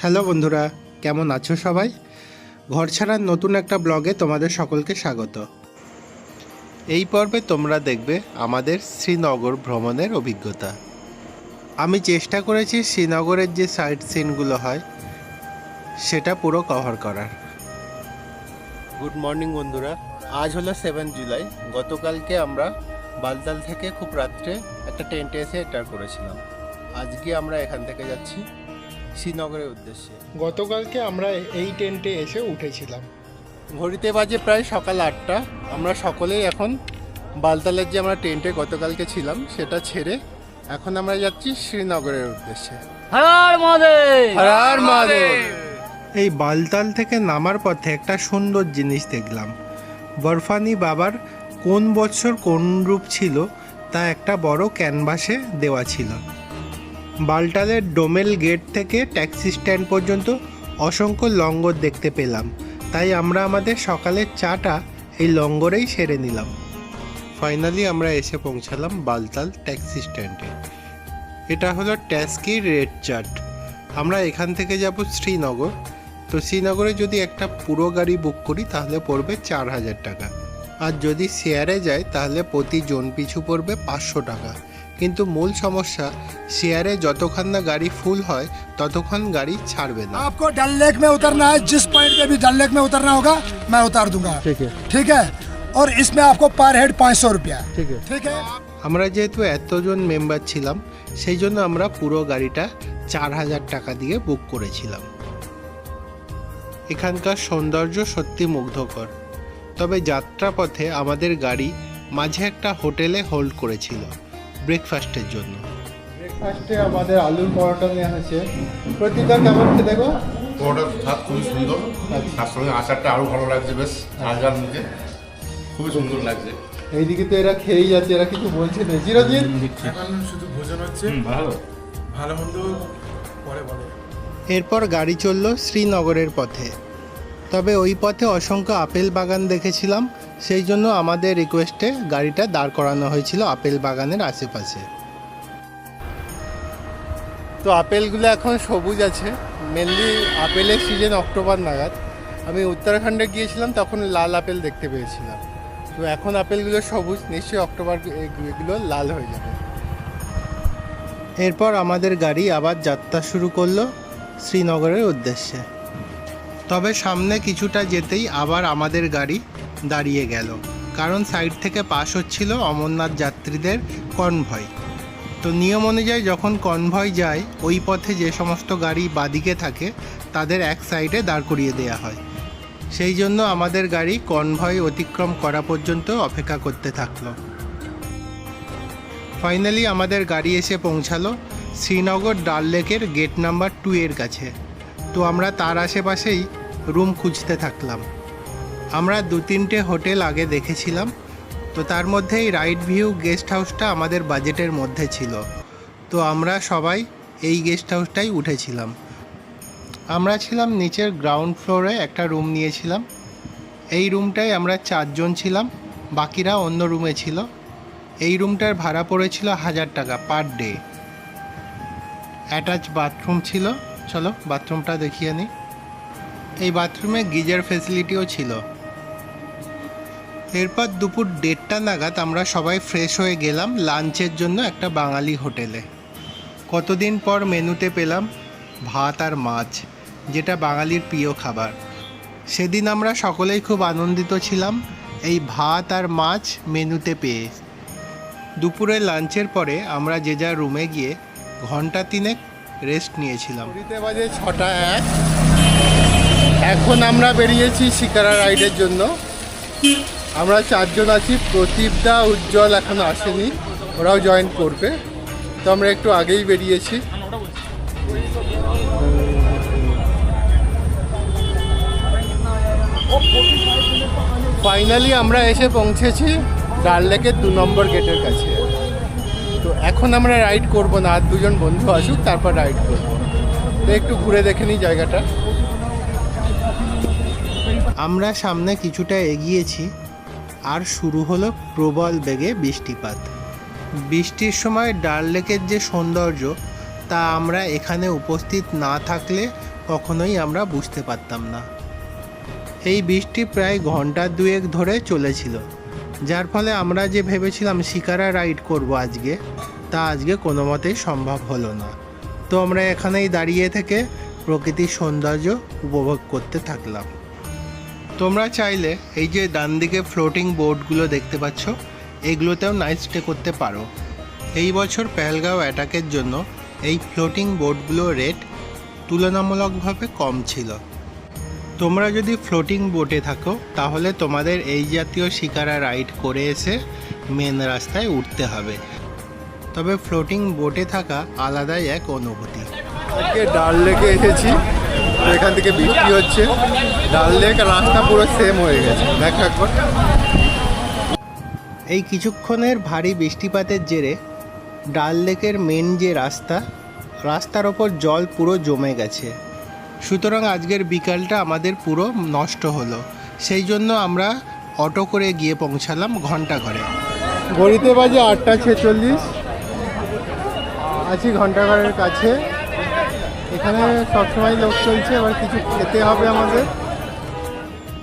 Hello বন্ধুরা, কেমন আছো সবাই? ঘর ছাড়ার নতুন একটা ব্লগে তোমাদের সকলকে স্বাগত। এই পর্বে তোমরা দেখবে আমাদের শ্রীনগর ভ্রমণের অভিজ্ঞতা। আমি চেষ্টা করেছি শ্রীনগরের যে সাইট সিনগুলো হয় সেটা পুরো কভার করার। গুড মর্নিং বন্ধুরা, আজ হলো 7 জুলাই। গতকালকে আমরা বালতাল থেকে খুব রাত্রে একটা টেন্টে এসে এন্টার করেছিলাম। আজকে আমরা এখান থেকে যাচ্ছি শ্রীনগরের উদ্দেশ্যে। গতকালকে আমরা এই টেন্টে এসে উঠেছিলাম। ঘড়িতে বাজে প্রায় সকাল 8টা। আমরা সকলেই এখন বালতালের যে আমরা টেন্টে গতকালকে ছিলাম সেটা ছেড়ে এখন আমরা যাচ্ছি শ্রীনগরের উদ্দেশ্যে। হর হর মহাদেব, হর হর মহাদেব। এই বালতাল থেকে নামার পথে একটা সুন্দর জিনিস দেখলাম। বরফানি বাবার কোন বছর কোন রূপ ছিল তা একটা বড় ক্যানভাসে দেওয়া ছিল। বালতালের ডোমেল গেট থেকে ট্যাক্সি স্ট্যান্ড পর্যন্ত অসংখ্য লঙ্গর দেখতে পেলাম, তাই আমরা আমাদের সকালের চাটা এই লঙ্গরেই সেরে নিলাম। ফাইনালি আমরা এসে পৌঁছালাম বালতাল ট্যাক্সি স্ট্যান্ডে। এটা হলো ট্যাক্সি রেড চার্ট। আমরা এখান থেকে যাব শ্রীনগর। তো শ্রীনগরে যদি একটা পুরো গাড়ি বুক করি তাহলে পড়বে 4000 টাকা, আর যদি শেয়ারে যায় তাহলে প্রতি জন পিছু পড়বে 500 টাকা। কিন্তু মূল সমস্যা, শেয়ারে যতক্ষণ না গাড়ি ফুল হয় ততক্ষণ গাড়ি ছাড়বে না। आपको डल लेक में उतरना है, जिस पॉइंट पे भी डल लेक में उतरना होगा मैं उतार दूंगा। ठीक है और इसमें आपको पर हेड 500 रुपया। ठीक है। আমরা যেহেতু এতজন মেম্বার ছিলাম সেই জন্য আমরা পুরো গাড়িটা 4000 টাকা দিয়ে বুক করেছিলাম। এখানকার সৌন্দর্য সত্যি মুগ্ধকর। তবে যাত্রাপথে আমাদের গাড়ি মাঝে একটা হোটেলে হোল্ড করেছিল ব্রেকফাস্টের জন্য। ব্রেকফাস্টে আমাদের আলুর পরোটা নেওয়া হয়েছে। প্রতিটা কেমন খেতে গো? পরোটার স্বাদ খুবই সুন্দর, তার সঙ্গে আচারটা আরও ভালো লাগছে, বেশ আলগার মুখে খুবই সুন্দর লাগছে। এইদিকে তো এরা খেয়েই যাচ্ছে, এরা কিছু বলছে না। চিরদিন এখন শুধু ভোজন হচ্ছে, ভালো ভালো মন্দ পরে বলে। এরপর গাড়ি চলল শ্রীনগরের পথে। তবে ওই পথে অসংখ্য আপেল বাগান দেখেছিলাম, সেই জন্য আমাদের রিকোয়েস্টে গাড়িটা দাঁড় করানো হয়েছিল আপেল বাগানের আশেপাশে। তো আপেলগুলো এখন সবুজ আছে, মেনলি আপেলের সিজন অক্টোবর নাগাদ। আমি উত্তরাখণ্ডে গিয়েছিলাম তখন লাল আপেল দেখতে পেয়েছিলাম। তো এখন আপেলগুলো সবুজ, নিশ্চয়ই অক্টোবর এগুলো লাল হয়ে যাবে। এরপর আমাদের গাড়ি আবার যাত্রা শুরু করলো শ্রীনগরের উদ্দেশ্যে। তবে সামনে কিছুটা যেতেই আবার আমাদের গাড়ি দাঁড়িয়ে গেল, কারণ সাইড থেকে পাস হচ্ছিল অমরনাথ যাত্রীদের কনভয়। তো নিয়ম অনুযায়ী যখন কনভয় যায় ওই পথে যে সমস্ত গাড়ি বাদিকে থাকে তাদের এক সাইডে দাঁড় করিয়ে দেওয়া হয়। সেই জন্য আমাদের গাড়ি কনভয় অতিক্রম করা পর্যন্ত অপেক্ষা করতে থাকলো। ফাইনালি আমাদের গাড়ি এসে পৌঁছালো শ্রীনগর ডাল লেকের গেট নাম্বার 2 এর কাছে। তো আমরা তার আশেপাশেই রুম খুঁজতে থাকলাম। আমরা 2-3টে হোটেল আগে দেখেছিলাম, তো তার মধ্যেই রাইট ভিউ গেস্ট হাউসটা আমাদের বাজেটের মধ্যে ছিল। তো আমরা সবাই এই গেস্ট হাউসটাই উঠেছিলাম। আমরা ছিলাম নিচের গ্রাউন্ড ফ্লোরে, একটা রুম নিয়েছিলাম। এই রুমটায় আমরা 4 জন ছিলাম, বাকিরা অন্য রুমে ছিল। এই রুমটার ভাড়া পড়েছিল 1000 টাকা পার ডে। অ্যাটাচ বাথরুম ছিল, চলো বাথরুমটা দেখিয়ে নিই। এই বাথরুমে গিজার ফেসিলিটিও ছিল। এরপর দুপুর 1:30 নাগাদ আমরা সবাই ফ্রেশ হয়ে গেলাম লাঞ্চের জন্য একটা বাঙালি হোটেলে। কতদিন পর মেনুতে পেলাম ভাত আর মাছ, যেটা বাঙালির প্রিয় খাবার। সেদিন আমরা সকলেই খুব আনন্দিত ছিলাম এই ভাত আর মাছ মেনুতে পেয়ে। দুপুরে লাঞ্চের পরে আমরা যে যার রুমে গিয়ে ঘন্টা 3 রেস্ট নিয়েছিলাম। ঘড়িতে বাজে 6:01। এখন আমরা বেরিয়েছি শিকারা রাইডের জন্য। আমরা 4 জন আছি, প্রদীপদা উজ্জ্বল এখনো আসেনি, ওরাও জয়েন করবে। তো আমরা একটু আগেই বেরিয়েছি। ফাইনালি আমরা এসে পৌঁছেছি ডাল লেকের 2 নম্বর গেটের কাছে। তো এখন আমরা রাইড করব না, আর 2 জন বন্ধু আসুক তারপর রাইড করব। তো একটু ঘুরে দেখে নিই জায়গাটা। আমরা সামনে কিছুটা এগিয়েছি আর শুরু হলো প্রবল বেগে বৃষ্টিপাত। বৃষ্টির সময় ডাল লেকের যে সৌন্দর্য তা আমরা এখানে উপস্থিত না থাকলে কখনোই আমরা বুঝতে পারতাম না। এই বৃষ্টি প্রায় ঘন্টা দুয়েক ধরে চলেছিল, যার ফলে আমরা যে ভেবেছিলাম শিকারা রাইড করব আজকে, তা আজকে কোনো মতেই সম্ভব হলো না। তো আমরা এখানেই দাঁড়িয়ে থেকে প্রকৃতির সৌন্দর্য উপভোগ করতে থাকলাম। তোমরা চাইলে এই যে ডান দিকে ফ্লোটিং বোটগুলো দেখতে পাচ্ছ, এগুলোতেও নাইট স্টে করতে পারো। এই বছর পেহেলগাঁও অ্যাটাকের জন্য এই ফ্লোটিং বোটগুলোর রেট তুলনামূলকভাবে কম ছিল। তোমরা যদি ফ্লোটিং বোটে থাকো তাহলে তোমাদের এই জাতীয় শিকারা রাইড করে এসে মেন রাস্তায় উঠতে হবে, তবে ফ্লোটিং বোটে থাকা আলাদাই এক অনুভূতি। আজকে ডাল লেকে এসেছি, তো এখান থেকে বৃষ্টি হচ্ছে, ডাল লেক রাস্তা পুরো সেম হয়ে গেছে, দেখো একবার। এই কিছুক্ষণের ভারী বৃষ্টিপাতের জেরে ডাল লেকের মেন যে রাস্তার ওপর জল পুরো জমে গেছে, সুতরাং আজকের বিকালটা আমাদের পুরো নষ্ট হলো। সেই জন্য আমরা অটো করে গিয়ে পৌঁছালাম ঘন্টাঘরে। ঘড়িতে বাজে 8:46, আছি ঘন্টাঘরের কাছে। এখানে সবসময় লোক চলছে, এবার কিছু খেতে হবে আমাদের।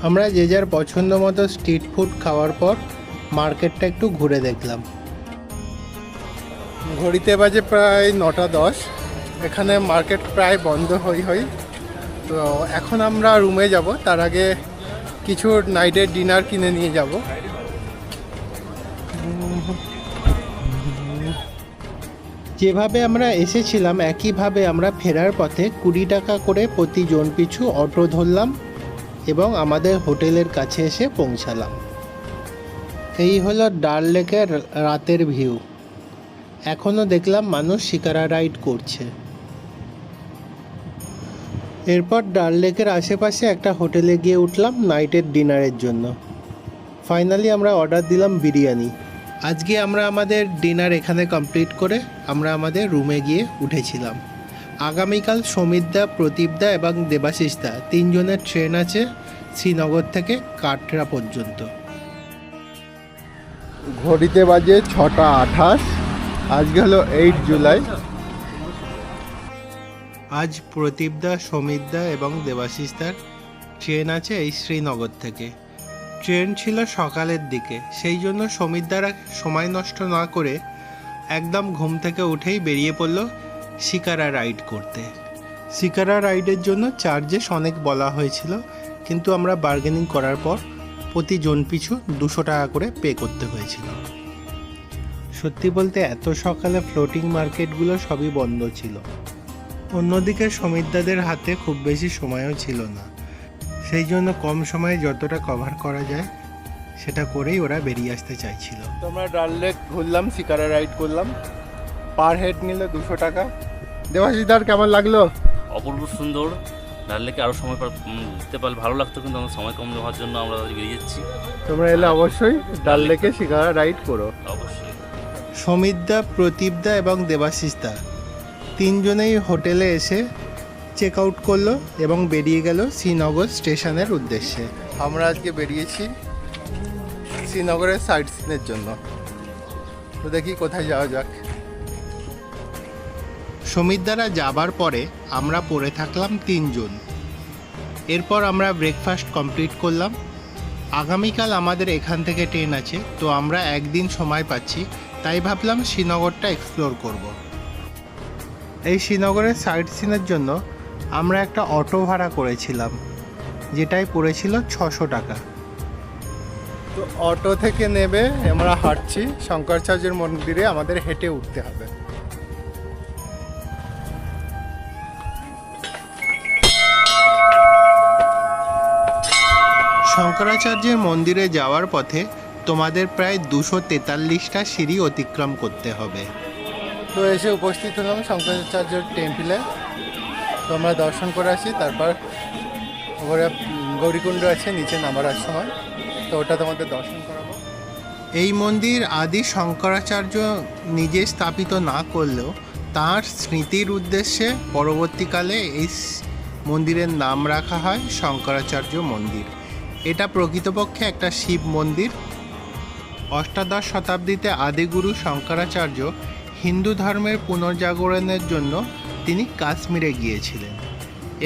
আমরা যে যার পছন্দ মতো স্ট্রিট ফুড খাওয়ার পর মার্কেটটা একটু ঘুরে দেখলাম। ঘড়িতে বাজে প্রায় 9:10, এখানে মার্কেট প্রায় বন্ধ হই। তো এখন আমরা রুমে যাব, তার আগে কিছু নাইটের ডিনার কিনে নিয়ে যাব। যেভাবে আমরা এসেছিলাম একইভাবে আমরা ফেরার পথে 20 টাকা করে প্রতি জন পিছু অটো ধরলাম এবং আমাদের হোটেলের কাছে এসে পৌঁছালাম। এই হলো ডাল লেকের রাতের ভিউ। এখনও দেখলাম মানুষ শিকারা রাইড করছে। এরপর ডাল লেকের আশেপাশে একটা হোটেলে গিয়ে উঠলাম নাইটের ডিনারের জন্য। ফাইনালি আমরা অর্ডার দিলাম বিরিয়ানি। আজকে আমরা আমাদের ডিনার এখানে কমপ্লিট করে আমরা আমাদের রুমে গিয়ে উঠেছিলাম। আগামীকাল সমিতদা, প্রদীপদা এবং দেবাশিসদা 3 জনের ট্রেন আছে শ্রীনগর থেকে কাটরা পর্যন্ত। ঘড়িতে বাজে 6:28, আজকে হলো 8 জুলাই। আজ প্রদীপদা, সমিতদা এবং দেবাশিসদার ট্রেন আছে এই শ্রীনগর থেকে। ট্রেন ছিল সকালের দিকে, সেই জন্য সমিতদারা সময় নষ্ট না করে একদম ঘুম থেকে উঠেই বেরিয়ে পড়ল শিকারা রাইড করতে। শিকারা রাইডের জন্য চার্জেস অনেক বলা হয়েছিল, কিন্তু আমরা বার্গেনিং করার পর প্রতি জন পিছু 200 টাকা করে পে করতে হয়েছিল। সত্যি বলতে এত সকালে ফ্লোটিং মার্কেটগুলো সবই বন্ধ ছিল। অন্যদিকে সমিতদাদের হাতে খুব বেশি সময়ও ছিল না, সেই জন্য কম সময়ে যতটা কভার করা যায় সেটা করেই ওরা বেরিয়ে আসতে চাইছিল। তোমরা ডাল লেক ঘুরলাম, শিকারা রাইড করলাম, পার হেড নিল 200 টাকা। দেবাশিসদার কেমন লাগলো? অপূর্ব সুন্দর। ডাল লেকে আরও সময় দিতে পারলে ভালো লাগতো, কিন্তু আমাদের সময় কম দেওয়ার জন্য আমরা বেরিয়ে যাচ্ছি। তোমরা এলে অবশ্যই ডাল লেকে শিকারা রাইড করো। অবশ্যই। সমিতদা, প্রদীপদা এবং দেবাশিসদা 3 জনেই হোটেলে এসে চেক আউট করলো এবং বেরিয়ে গেল শ্রীনগর স্টেশনের উদ্দেশ্যে। আমরা আজকে বেরিয়েছি শ্রীনগরের সাইট সিনের জন্য, তো দেখি কোথায় যাওয়া যাক। সমিতদারা যাবার পরে আমরা পড়ে থাকলাম 3 জন। এরপর আমরা ব্রেকফাস্ট কমপ্লিট করলাম। আগামীকাল আমাদের এখান থেকে ট্রেন আছে, তো আমরা একদিন সময় পাচ্ছি, তাই ভাবলাম শ্রীনগরটা এক্সপ্লোর করব। এই শ্রীনগরের সাইট সিনের জন্য আমরা একটা অটো ভাড়া করেছিলাম, যেটাই পড়েছিল 600 টাকা। তো অটো থেকে নেবে আমরা হাঁটছি শঙ্করাচার্যের মন্দিরে, আমাদের হেঁটে উঠতে হবে। শঙ্করাচার্যের মন্দিরে যাওয়ার পথে তোমাদের প্রায় 243টা সিঁড়ি অতিক্রম করতে হবে। তো এসে উপস্থিত হলাম শঙ্করাচার্যের টেম্পলে, তো আমরা দর্শন করে আসি। তারপর ওপরে গৌরীকুণ্ড আছে নিচে নামার সময়, তো ওটা তোমাদের দর্শন করাবো। এই মন্দির আদি শঙ্করাচার্য নিজে স্থাপিত না করলেও তাঁর স্মৃতির উদ্দেশ্যে পরবর্তীকালে এই মন্দিরের নাম রাখা হয় শঙ্করাচার্য মন্দির। এটা প্রকৃতপক্ষে একটা শিব মন্দির। অষ্টাদশ শতাব্দীতে আদিগুরু শঙ্করাচার্য হিন্দু ধর্মের পুনর্জাগরণের জন্য তিনি কাশ্মীরে গিয়েছিলেন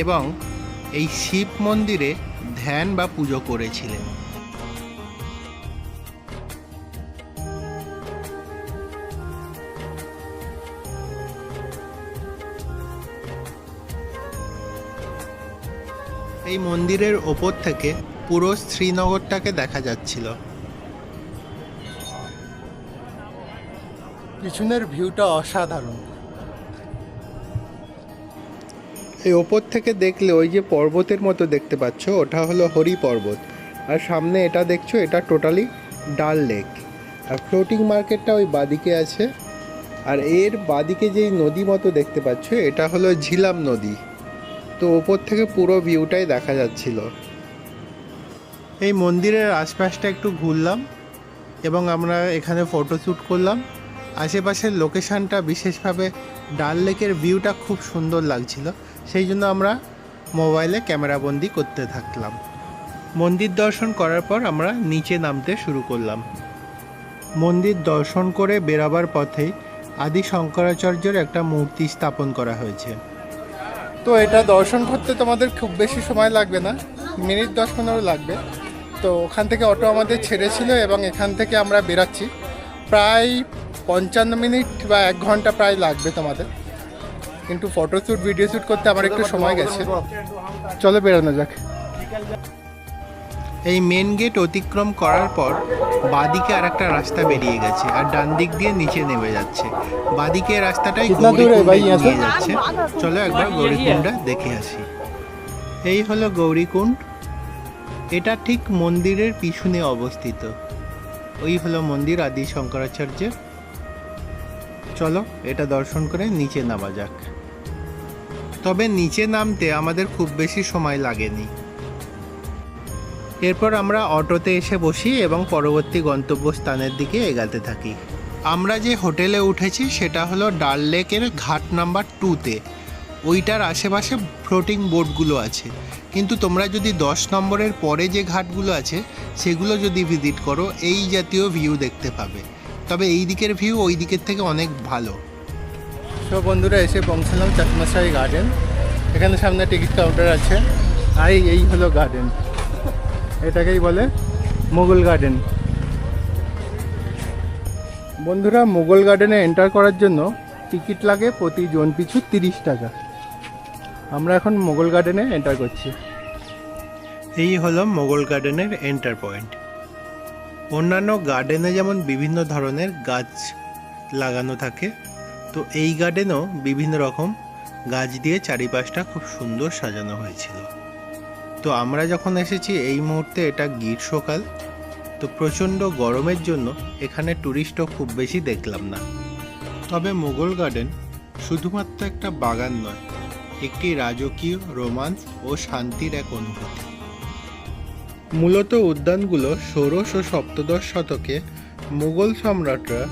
এবং এই শিব মন্দিরে ধ্যান বা পুজো করেছিলেন। এই মন্দিরের ওপর থেকে পুরো শ্রীনগরটাকে দেখা যাচ্ছিল। পিছনের ভিউটা অসাধারণ। এই ওপর থেকে দেখলে ওই যে পর্বতের মতো দেখতে পাচ্ছ, ওটা হলো হরি পর্বত, আর সামনে এটা দেখছো, এটা টোটালি ডাল লেক। আর ফ্লোটিং মার্কেটটা ওই বাদিকে আছে, আর এর বাদিকে যেই নদী মতো দেখতে পাচ্ছ, এটা হলো ঝিলাম নদী। তো ওপর থেকে পুরো ভিউটাই দেখা যাচ্ছিল। এই মন্দিরের আশপাশটা একটু ঘুরলাম এবং আমরা এখানে ফটোশ্যুট করলাম। আশেপাশের লোকেশানটা, বিশেষভাবে ডাল লেকের ভিউটা খুব সুন্দর লাগছিল, সেই জন্য আমরা মোবাইলে ক্যামেরাবন্দি করতে থাকলাম। মন্দির দর্শন করার পর আমরা নিচে নামতে শুরু করলাম। মন্দির দর্শন করে বেরাবার পথেই আদি শঙ্করাচার্যের একটা মূর্তি স্থাপন করা হয়েছে। তো এটা দর্শন করতে তোমাদের খুব বেশি সময় লাগবে না, মিনিট 10-15 লাগবে। তো ওখান থেকে অটো আমাদের ছেড়েছিল এবং এখান থেকে আমরা বেরাচ্ছি। প্রায় 55 মিনিট বা 1 ঘন্টা প্রায় লাগবে তোমাদের, কিন্তু ফটোশ্যুট ভিডিও শ্যুট করতে আমার একটু সময় গেছে। চলো বেরোনো যাক। এই মেন গেট অতিক্রম করার পর বাদিকে আর একটা রাস্তা বেরিয়ে গেছে, আর ডান দিক দিয়ে নিচে নেমে যাচ্ছে। বাদিকে রাস্তাটাই গৌরীকুণ্ডে নিয়ে যাচ্ছে। চলো একবার গৌরীকুণ্ডটা দেখে আসি। এই হলো গৌরীকুণ্ড, এটা ঠিক মন্দিরের পিছনে অবস্থিত। ওই হলো মন্দির আদি শঙ্করাচার্যের। চলো এটা দর্শন করে নিচে নামা যাক। তবে নিচে নামতে আমাদের খুব বেশি সময় লাগেনি। এরপর আমরা অটোতে এসে বসি এবং পরবর্তী গন্তব্যস্থানের দিকে এগাতে থাকি। আমরা যে হোটেলে উঠেছি সেটা হলো ডাল লেকের ঘাট নাম্বার 2-তে। ওইটার আশেপাশে ফ্লোটিং বোটগুলো আছে, কিন্তু তোমরা যদি 10 নম্বরের পরে যে ঘাটগুলো আছে সেগুলো যদি ভিজিট করো, এই জাতীয় ভিউ দেখতে পাবে। তবে এই দিকের ভিউ ওই দিকের থেকে অনেক ভালো। তো বন্ধুরা, এসে পৌঁছলাম চাকমাশাহী গার্ডেন। এখানে সামনে টিকিট কাউন্টার আছে, আর এই হলো গার্ডেন। এটাকেই বলে মোগল গার্ডেন। বন্ধুরা, মোগল গার্ডেনে এন্টার করার জন্য টিকিট লাগে প্রতি জন পিছু 30 টাকা। আমরা এখন মোগল গার্ডেনে এন্টার করছি। এই হলো মোগল গার্ডেনের এন্টার পয়েন্ট। অন্যান্য গার্ডেনে যেমন বিভিন্ন ধরনের গাছ লাগানো থাকে, তো এই গার্ডেনও বিভিন্ন রকম গাছ দিয়ে চারিপাশটা খুব সুন্দর সাজানো হয়েছিল। তো আমরা যখন এসেছি এই মুহূর্তে এটা গ্রীষ্মকাল, তো প্রচণ্ড গরমের জন্য এখানে ট্যুরিস্টও খুব বেশি দেখলাম না। তবে মোগল গার্ডেন শুধুমাত্র একটা বাগান নয়, একটি রাজকীয় রোমান্স ও শান্তির এক অনুভূতি। মূলত উদ্যানগুলো ষোড়শ ও সপ্তদশ শতকে মুঘল সম্রাটরা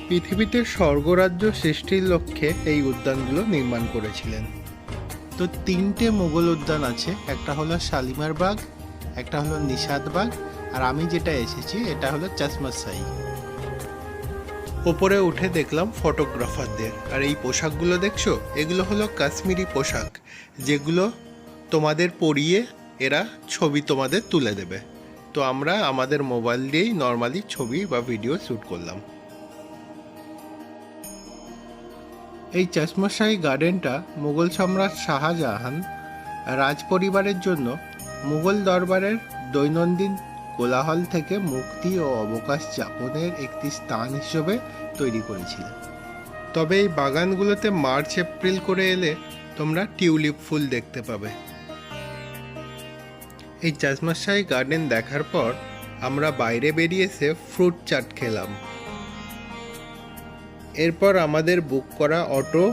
পৃথিবীতে স্বর্গরাজ্য সৃষ্টির লক্ষ্যে এই উদ্যানগুলো নির্মাণ করেছিলেন। তো 3টে মুঘল উদ্যান আছে, একটা হলো শালিমার বাগ, একটা হলো নিশাদ বাগ, আর আমি যেটা এসেছি এটা হলো চশমাশাহী। ওপরে উঠে দেখলাম ফটোগ্রাফারদের, আর এই পোশাকগুলো দেখছো, এগুলো হলো কাশ্মীরি পোশাক, যেগুলো তোমাদের পরিয়ে এরা ছবি তোমাদের তুলে দেবে। তো আমরা আমাদের মোবাইল দিয়েই নর্মালি ছবি বা ভিডিও শ্যুট করলাম। এই চশমাশাহী গার্ডেনটা মুঘল সম্রাট শাহজাহান রাজ পরিবারের জন্য মুঘল দরবারের দৈনন্দিন কোলাহল থেকে মুক্তি ও অবকাশ যাপনের একটি স্থান হিসেবে তৈরি করেছিলেন। তবে এই বাগানগুলোতে মার্চ এপ্রিল করে এলে তোমরা টিউলিপ ফুল দেখতে পাবে। এই চশমাশাহী গার্ডেন দেখার পর আমরা বাইরে বেরিয়ে এসে ফ্রুট চাট খেলাম। এরপর আমাদের বুক করা অটো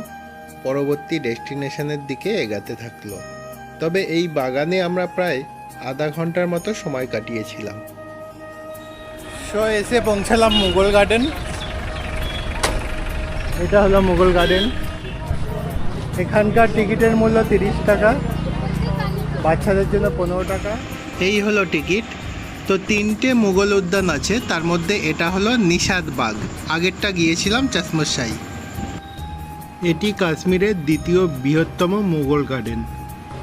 পরবর্তী ডেস্টিনেশনের দিকে এগাতে থাকলো। তবে এই বাগানে আমরা প্রায় আধা ঘন্টার মতো সময় কাটিয়েছিলাম। সো এসে পৌঁছালাম মুঘল গার্ডেন। এটা হলো মুঘল গার্ডেন। এখানকার টিকিটের মূল্য 30 টাকা, বাচ্চাদের জন্য 15 টাকা। এই হলো টিকিট। তো 3টে মুঘল উদ্যান আছে, তার মধ্যে এটা হলো নিশাদ বাগ, আগেরটা গিয়েছিলাম চশমাশাহী। এটি কাশ্মীরের দ্বিতীয় বৃহত্তম মুঘল গার্ডেন।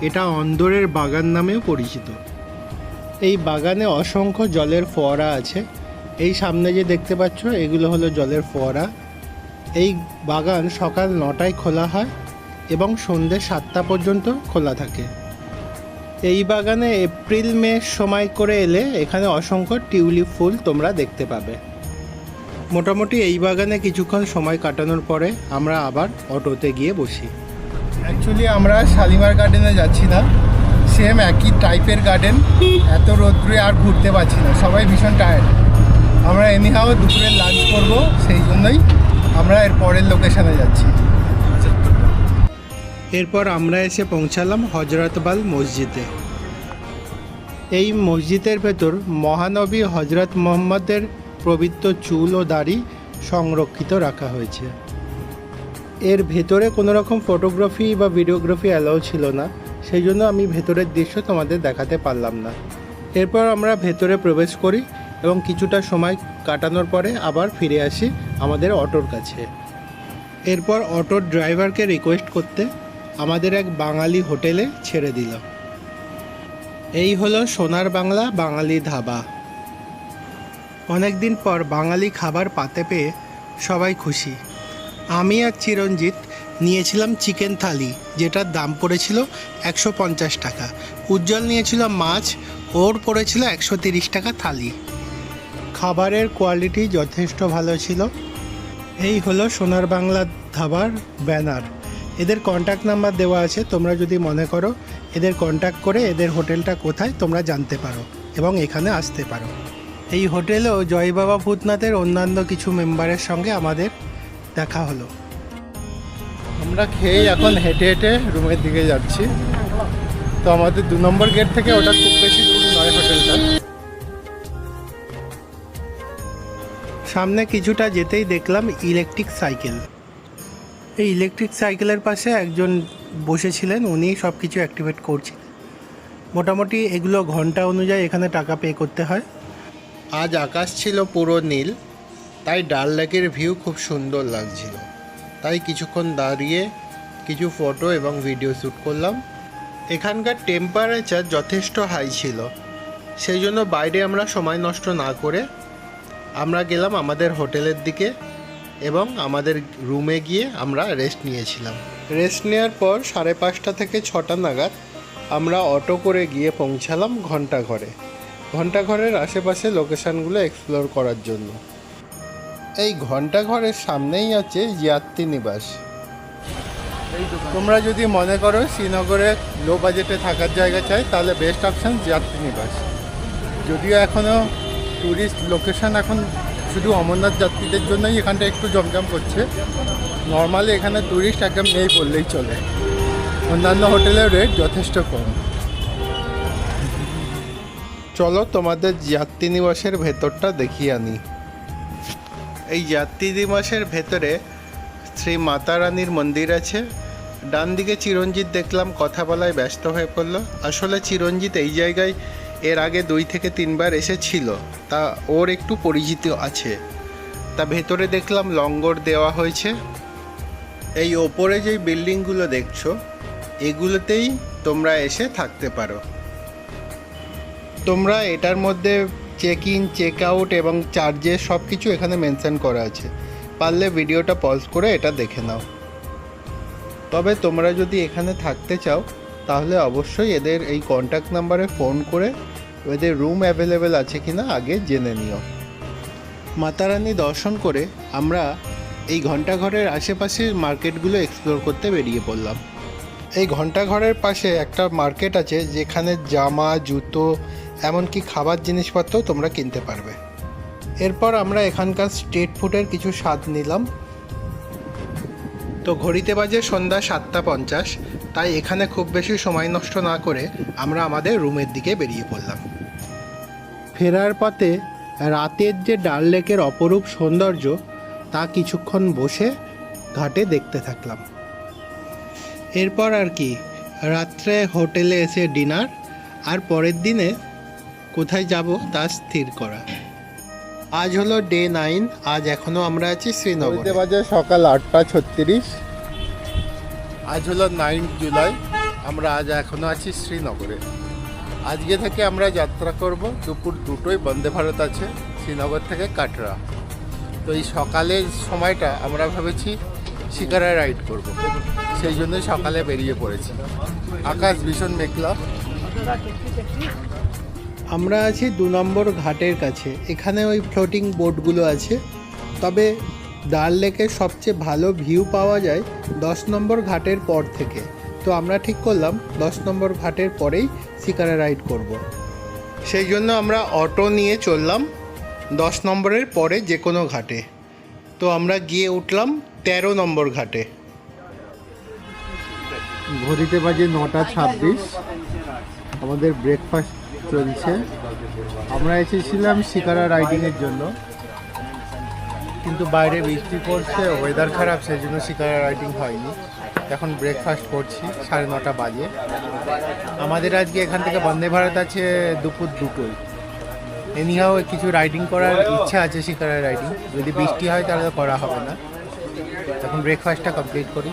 এটা অন্দরের বাগান নামেও পরিচিত। এই বাগানে অসংখ্য জলের ফোয়ারা আছে। এই সামনে যে দেখতে পাচ্ছ এগুলো হলো জলের ফোয়ারা। এই বাগান সকাল 9টায় খোলা হয় এবং সন্ধ্যে 7টা পর্যন্ত খোলা থাকে। এই বাগানে এপ্রিল মে সময় করে এলে এখানে অসংখ্য টিউলিপ ফুল তোমরা দেখতে পাবে। মোটামুটি এই বাগানে কিছুক্ষণ সময় কাটানোর পরে আমরা আবার অটোতে গিয়ে বসি। অ্যাকচুয়ালি আমরা শালিমার গার্ডেনে যাচ্ছি না, সেম একই টাইপের গার্ডেন। এত রোদ্রে আর ঘুরতে পারছি না, সবাই ভীষণ টায়ার্ড। আমরা এনিহাও দুপুরে লাঞ্চ করব, সেই জন্যই আমরা এর পরের লোকেশানে যাচ্ছি। এরপর আমরা এসে পৌঁছালাম হজরতবাল মসজিদে। এই মসজিদের ভেতর মহানবী হজরত মোহাম্মদের পবিত্র চুল ও দাড়ি সংরক্ষিত রাখা হয়েছে। এর ভেতরে কোনো রকম ফটোগ্রাফি বা ভিডিওগ্রাফি অ্যালাউ ছিল না, সেই জন্য আমি ভেতরের দৃশ্য তোমাদের দেখাতে পারলাম না। এরপর আমরা ভেতরে প্রবেশ করি এবং কিছুটা সময় কাটানোর পরে আবার ফিরে আসি আমাদের অটোর কাছে। এরপর অটোর ড্রাইভারকে রিকোয়েস্ট করতে আমাদের এক বাঙালি হোটেলে ছেড়ে দিল। এই হলো সোনার বাংলা বাঙালি ধাবা। অনেক দিন পর বাঙালি খাবার পাতে পেয়ে সবাই খুশি। আমি আর চিরঞ্জিত নিয়েছিলাম চিকেন থালি, যেটার দাম পড়েছিল 150 টাকা। উজ্জ্বল নিয়েছিল মাছ, ওর পড়েছিল 130 টাকা থালি। খাবারের কোয়ালিটি যথেষ্ট ভালো ছিল। এই হলো সোনার বাংলা ধাবার ব্যানার। এদের কন্ট্যাক্ট নাম্বার দেওয়া আছে, তোমরা যদি মনে করো এদের কন্ট্যাক্ট করে এদের হোটেলটা কোথায় তোমরা জানতে পারো এবং এখানে আসতে পারো। এই হোটেলেও জয় বাবা ভূতনাথের অন্যান্য কিছু মেম্বারের সঙ্গে আমাদের দেখা হলো। আমরা খেয়ে এখন হেঁটে হেঁটে রুমের দিকে যাচ্ছি। তো আমাদের 2 নম্বর গেট থেকে ওটা খুব বেশি দূর নয় হোটেলটা। সামনে কিছুটা যেতেই দেখলাম ইলেকট্রিক সাইকেল। এই ইলেকট্রিক সাইকেলের পাশে একজন বসেছিলেন, উনি সব কিছু অ্যাক্টিভেট করছেন। মোটামুটি এগুলো ঘন্টা অনুযায়ী এখানে টাকা পে করতে হয়। আজ আকাশ ছিল পুরো নীল, তাই ডাল লেকের ভিউ খুব সুন্দর লাগছিল। তাই কিছুক্ষণ দাঁড়িয়ে কিছু ফটো এবং ভিডিও শ্যুট করলাম। এখানকার টেম্পারেচার যথেষ্ট হাই ছিল, সেই জন্য বাইরে আমরা সময় নষ্ট না করে আমরা গেলাম আমাদের হোটেলের দিকে এবং আমাদের রুমে গিয়ে আমরা রেস্ট নিয়েছিলাম। রেস্ট নেওয়ার পর 5:30 থেকে 6টা নাগাদ আমরা অটো করে গিয়ে পৌঁছালাম ঘণ্টাঘরে। ঘণ্টাঘরের আশেপাশে লোকেশানগুলো এক্সপ্লোর করার জন্য। এই ঘণ্টাঘরের সামনেই আছে যাত্রী নিবাস। তোমরা যদি মনে করো শ্রীনগরে লো বাজেটে থাকার জায়গা চাই, তাহলে বেস্ট অপশান যাত্রী নিবাস। যদিও এখনও ট্যুরিস্ট লোকেশান এখন শুধু অমরনাথ যাত্রীদের জন্যই এখানটা একটু জমজম করছে। নর্মালি এখানে ট্যুরিস্ট একদম নেই বললেই চলে। অন্যান্য হোটেলের রেট যথেষ্ট কম। চলো তোমাদের যাত্রী নিবাসের ভেতরটা দেখিয়ে আনি। এই যাত্রী নিবাসের ভেতরে শ্রী মাতা রানীর মন্দির আছে। ডান দিকে চিরঞ্জিত দেখলাম কথা বলায় ব্যস্ত হয়ে পড়ল। আসলে চিরঞ্জিত এই জায়গায় এর আগে 2 থেকে 3 বার এসেছিল, তা ওর একটু পরিচিত আছে। তা ভেতরে দেখলাম লঙ্গর দেওয়া হয়েছে। এই ওপরে যেই বিল্ডিংগুলো দেখছো এগুলোতেই তোমরা এসে থাকতে পারো। তোমরা এটার মধ্যে চেক ইন, চেক আউট এবং চার্জেস সব কিছু এখানে মেনশন করা আছে। পারলে ভিডিওটা পজ করে এটা দেখে নাও। তবে তোমরা যদি এখানে থাকতে চাও তাহলে অবশ্যই এদের এই কন্ট্যাক্ট নাম্বারে ফোন করে এদের রুম অ্যাভেলেবেল আছে কিনা আগে জেনে নিও। মাতারানী দর্শন করে আমরা এই ঘণ্টাঘরের আশেপাশের মার্কেটগুলো এক্সপ্লোর করতে বেরিয়ে পড়লাম। এই ঘণ্টাঘরের পাশে একটা মার্কেট আছে যেখানে জামা, জুতো এমনকি খাবার জিনিসপত্র তোমরা কিনতে পারবে। এরপর আমরা এখানকার স্ট্রিট ফুডের কিছু স্বাদ নিলাম। তো ঘড়িতে বাজে সন্ধ্যা 7:50, তাই এখানে খুব বেশি সময় নষ্ট না করে আমরা আমাদের রুমের দিকে বেরিয়ে পড়লাম। ফেরার পথে রাতের যে ডাল লেকের অপরূপ সৌন্দর্য তা কিছুক্ষণ বসে ঘাটে দেখতে থাকলাম। এরপর আর কি, রাত্রে হোটেলে এসে ডিনার, আর পরের দিনে কোথায় যাব তা স্থির করা। আজ হলো ডে 9। আজ এখনও আমরা আছি শ্রীনগরে। ঘড়িতে বাজে সকাল 8:36। আজ হলো 9 জুলাই। আমরা আজ এখনও আছি শ্রীনগরে। আজকে থেকে আমরা যাত্রা করব, দুপুর 2টোয় বন্দে ভারত আছে শ্রীনগর থেকে কাটরা। তো এই সকালের সময়টা আমরা ভেবেছি শিকারা রাইড করব, সেই জন্য সকালে বেরিয়ে পড়েছি। আকাশ ভীষণ মেঘলা। আমরা আছি 2 নম্বর ঘাটের কাছে। এখানে ওই ফ্লোটিং বোটগুলো আছে, তবে ডাল লেকের সবচেয়ে ভালো ভিউ পাওয়া যায় 10 নম্বর ঘাটের পর থেকে। তো আমরা ঠিক করলাম 10 নম্বর ঘাটের পরেই শিকারা রাইড করব। সেই জন্য আমরা অটো নিয়ে চললাম 10 নম্বরের পরে যে কোনো ঘাটে। তো আমরা গিয়ে উঠলাম 13 নম্বর ঘাটে। ঘড়িতে বাজে 9:26। আমাদের ব্রেকফাস্ট চলছে। আমরা এসেছিলাম শিকারা রাইডিংয়ের জন্য, কিন্তু বাইরে বৃষ্টি পড়ছে, ওয়েদার খারাপ, সেই জন্য শিকারা রাইডিং হয়নি। এখন ব্রেকফাস্ট করছি, 9:30 বাজে। আমাদের আজকে এখান থেকে বন্দে ভারত আছে দুপুর 2টোয়। এনিহাও কিছু রাইডিং করার ইচ্ছা আছে, শিকারা রাইডিং। যদি বৃষ্টি হয় তাহলে করা হবে না। এখন ব্রেকফাস্টটা কমপ্লিট করি।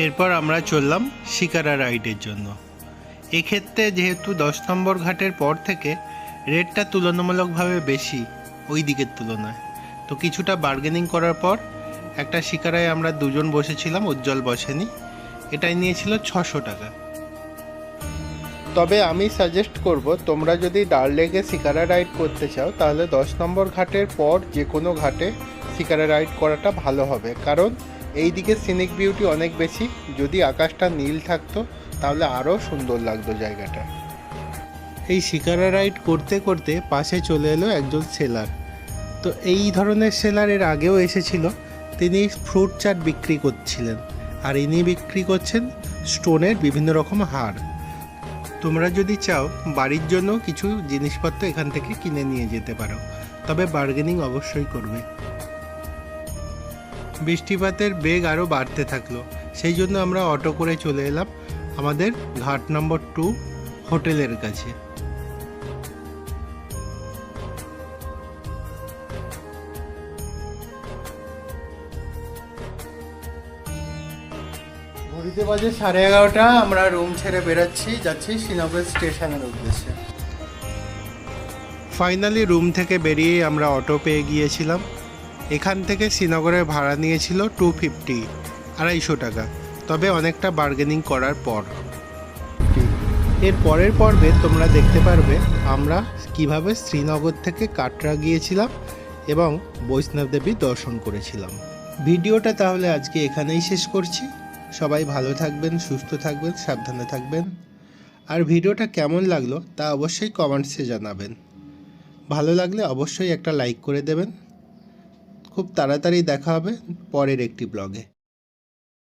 এরপর আমরা চললাম শিকারা রাইডের জন্য। এক্ষেত্রে যেহেতু 10 নম্বর ঘাটের পর থেকে রেটটা তুলনামূলকভাবে বেশি ওই দিকের তুলনায়, তো কিছুটা বার্গেনিং করার পর একটা শিকারায় আমরা দুজন বসেছিলাম, উজ্জ্বল বসেনি। এটাই নিয়েছিল 600 টাকা। তবে আমি সাজেস্ট করব, তোমরা যদি ডাল লেকে শিকারা রাইড করতে চাও তাহলে 10 নম্বর ঘাটের পর যে কোনো ঘাটে শিকারা রাইড করাটা ভালো হবে, কারণ এই দিকে সিনিক বিউটি অনেক বেশি। যদি আকাশটা নীল থাকতো তাহলে আরও সুন্দর লাগতো জায়গাটা। এই শিকারা রাইড করতে করতে পাশে চলে এলো একজন সেলার। তো এই ধরনের সেলার এর আগেও এসেছিল। তিনি ফ্রুট চাট বিক্রি করছিলেন, আর ইনি বিক্রি করছেন স্টোনের বিভিন্ন রকম হার। তোমরা যদি চাও বাড়ির জন্য কিছু জিনিসপত্র এখান থেকে কিনে নিয়ে যেতে পারো, তবে বার্গেনিং অবশ্যই করবে। বৃষ্টিপাতের বেগ আরও বাড়তে থাকলো, সেই জন্য আমরা অটো করে চলে এলাম আমাদের ঘাট নম্বর 2 হোটেলের কাছে। ঘড়িতে বাজে 11:30। আমরা রুম ছেড়ে বেরোচ্ছি, যাচ্ছি শ্রীনগর স্টেশনের উদ্দেশ্যে। ফাইনালি রুম থেকে বেরিয়ে আমরা অটো পেয়ে গিয়েছিলাম। এখান থেকে শ্রীনগরের ভাড়া নিয়েছিল 250, 250 টাকা, তবে অনেকটা বার্গেনিং করার পর। এর পরের পর্বে তোমরা দেখতে পারবে আমরা কিভাবে শ্রীনগর থেকে কাটরা গিয়েছিলাম এবং বৈষ্ণব দেবী দর্শন করেছিলাম। ভিডিওটা তাহলে আজকে এখানেই শেষ করছি। সবাই ভালো থাকবেন, সুস্থ থাকবেন, সাবধানে থাকবেন। আর ভিডিওটা কেমন লাগলো তা অবশ্যই কমেন্টসে জানাবেন। ভালো লাগলে অবশ্যই একটা লাইক করে দেবেন। খুব তাড়াতাড়ি দেখা হবে পরের একটি ব্লগে।